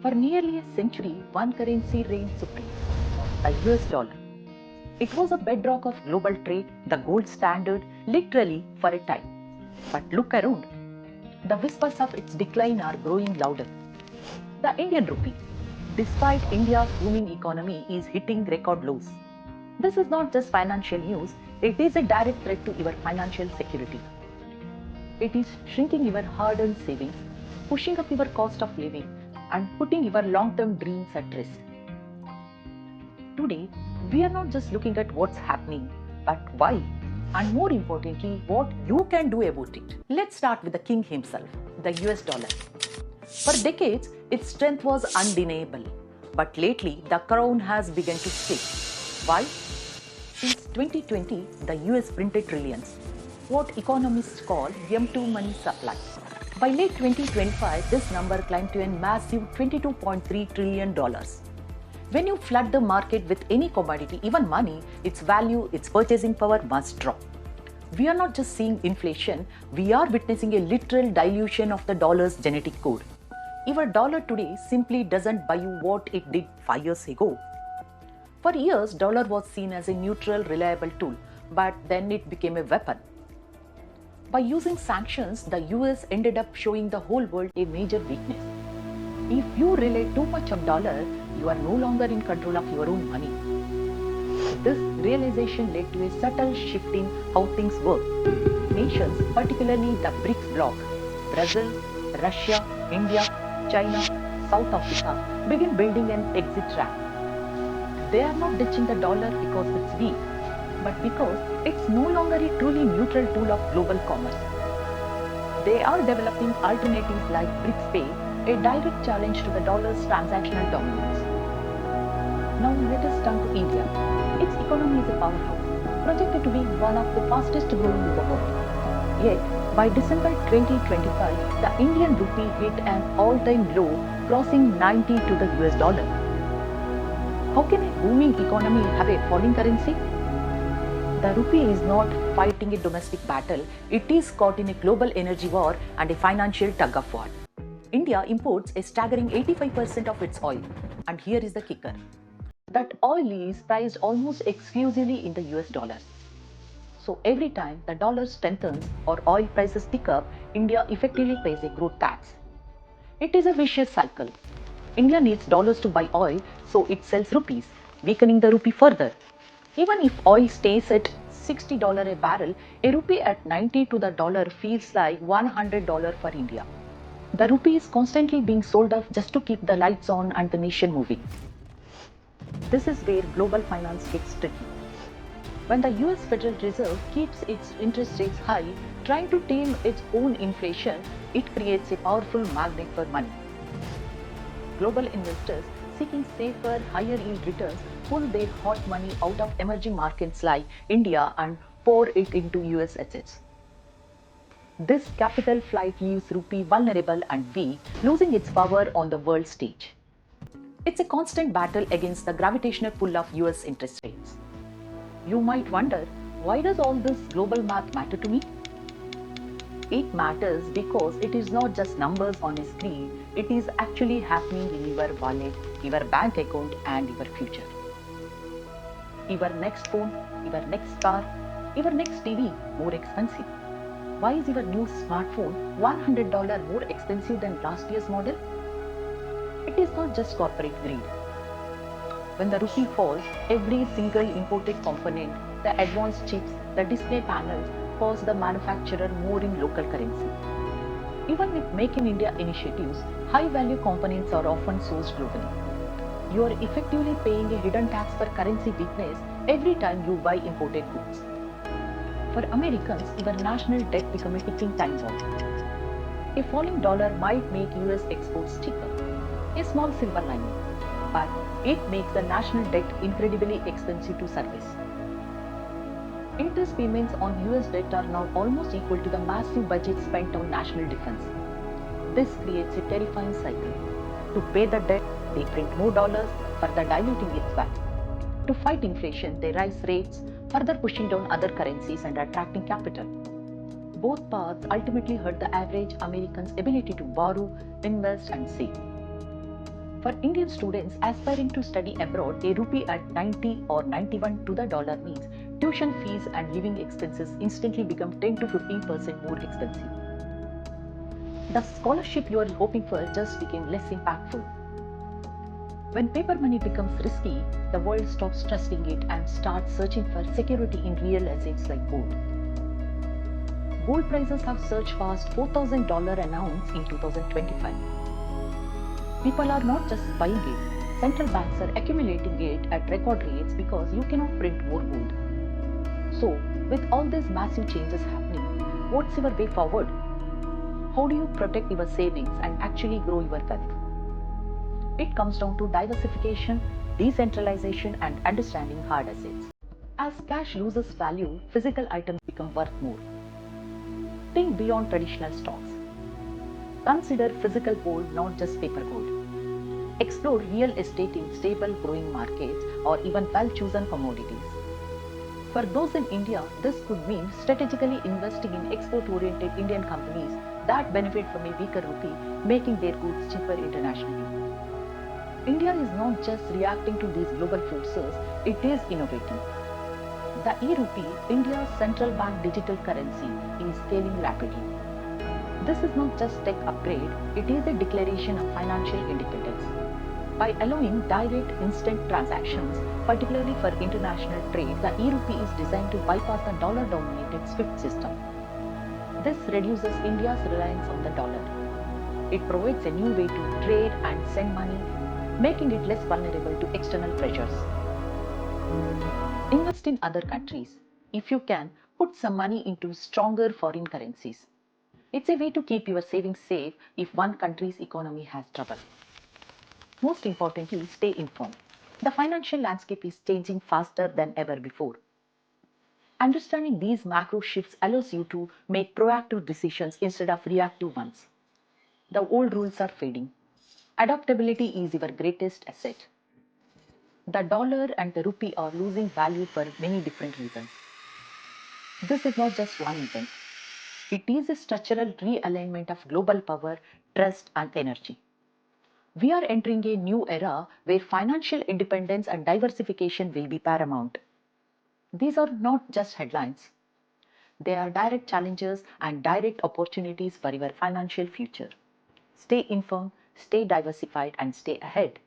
For nearly a century, one currency reigned supreme, the US dollar. It was a bedrock of global trade, the gold standard, literally for a time. But look around. The whispers of its decline are growing louder. The Indian rupee, despite India's booming economy, is hitting record lows. This is not just financial news, it is a direct threat to your financial security. It is shrinking your hard-earned savings, pushing up your cost of living, and putting your long-term dreams at risk. Today, we are not just looking at what's happening, but why, and more importantly, what you can do about it. Let's start with the king himself, the US dollar. For decades, its strength was undeniable, but lately the crown has begun to slip. Why? Since 2020, the US printed trillions, what economists call M2 money supply. By late 2025, this number climbed to a massive $22.3 trillion. When you flood the market with any commodity, even money, its value, its purchasing power must drop. We are not just seeing inflation, we are witnessing a literal dilution of the dollar's genetic code. Your dollar today simply doesn't buy you what it did 5 years ago. For years, dollar was seen as a neutral, reliable tool, but then it became a weapon. By using sanctions, the US ended up showing the whole world a major weakness. If you rely too much on dollar, you are no longer in control of your own money. This realization led to a subtle shift in how things work. Nations, particularly the BRICS bloc, Brazil, Russia, India, China, South Africa, began building an exit ramp. They are not ditching the dollar because it's weak, but because it's no longer a truly neutral tool of global commerce. They are developing alternatives like BRICS Pay, a direct challenge to the dollar's transactional dominance. Now let us turn to India. Its economy is a powerhouse, projected to be one of the fastest growing in the world. Yet, by December 2025, the Indian rupee hit an all-time low, crossing 90 to the US dollar. How can a booming economy have a falling currency? The rupee is not fighting a domestic battle, it is caught in a global energy war and a financial tug-of-war. India imports a staggering 85% of its oil, and here is the kicker. That oil is priced almost exclusively in the US dollars. So every time the dollar strengthens or oil prices pick up, India effectively pays a growth tax. It is a vicious cycle. India needs dollars to buy oil, so it sells rupees, weakening the rupee further. Even if oil stays at $60 a barrel, a rupee at 90 to the dollar feels like $100 for India. The rupee is constantly being sold off just to keep the lights on and the nation moving. This is where global finance gets tricky. When the US Federal Reserve keeps its interest rates high, trying to tame its own inflation, it creates a powerful magnet for money. Global investors seeking safer, higher yield returns pull their hot money out of emerging markets like India and pour it into US assets. This capital flight leaves rupee vulnerable and weak, losing its power on the world stage. It's a constant battle against the gravitational pull of US interest rates. You might wonder, why does all this global math matter to me? It matters because it is not just numbers on a screen, it is actually happening in your wallet, your bank account, and your future. Your next phone, your next car, your next TV more expensive. Why is your new smartphone $100 more expensive than last year's model? It is not just corporate greed. When the rupee falls, every single imported component, the advanced chips, the display panels, cost the manufacturer more in local currency. Even with Make in India initiatives, high-value components are often sourced globally. You are effectively paying a hidden tax for currency weakness every time you buy imported goods. For Americans, your national debt becomes a ticking time bomb. A falling dollar might make US exports cheaper, a small silver lining, but it makes the national debt incredibly expensive to service. Interest payments on US debt are now almost equal to the massive budget spent on national defense. This creates a terrifying cycle. To pay the debt, they print more dollars, further diluting its value. To fight inflation, they raise rates, further pushing down other currencies and attracting capital. Both paths ultimately hurt the average American's ability to borrow, invest, and save. For Indian students aspiring to study abroad, a rupee at 90 or 91 to the dollar means tuition fees and living expenses instantly become 10 to 15% more expensive. The scholarship you are hoping for just became less impactful. When paper money becomes risky, the world stops trusting it and starts searching for security in real assets like gold. Gold prices have surged past $4,000 an ounce in 2025. People are not just buying it, central banks are accumulating it at record rates because you cannot print more gold. So, with all these massive changes happening, what's your way forward? How do you protect your savings and actually grow your wealth? It comes down to diversification, decentralization, and understanding hard assets. As cash loses value, physical items become worth more. Think beyond traditional stocks. Consider physical gold, not just paper gold. Explore real estate in stable growing markets or even well-chosen commodities. For those in India, this could mean strategically investing in export-oriented Indian companies that benefit from a weaker rupee, making their goods cheaper internationally. India is not just reacting to these global forces, it is innovating. The e-rupee, India's central bank digital currency, is scaling rapidly. This is not just tech upgrade, it is a declaration of financial independence. By allowing direct, instant transactions, particularly for international trade, the e-rupee is designed to bypass the dollar-dominated SWIFT system. This reduces India's reliance on the dollar. It provides a new way to trade and send money, making it less vulnerable to external pressures. Invest in other countries. If you can, put some money into stronger foreign currencies. It's a way to keep your savings safe if one country's economy has trouble. Most importantly, stay informed. The financial landscape is changing faster than ever before. Understanding these macro shifts allows you to make proactive decisions instead of reactive ones. The old rules are fading. Adaptability is your greatest asset. The dollar and the rupee are losing value for many different reasons. This is not just one event. It is a structural realignment of global power, trust, and energy. We are entering a new era where financial independence and diversification will be paramount. These are not just headlines. They are direct challenges and direct opportunities for your financial future. Stay informed, stay diversified, and stay ahead.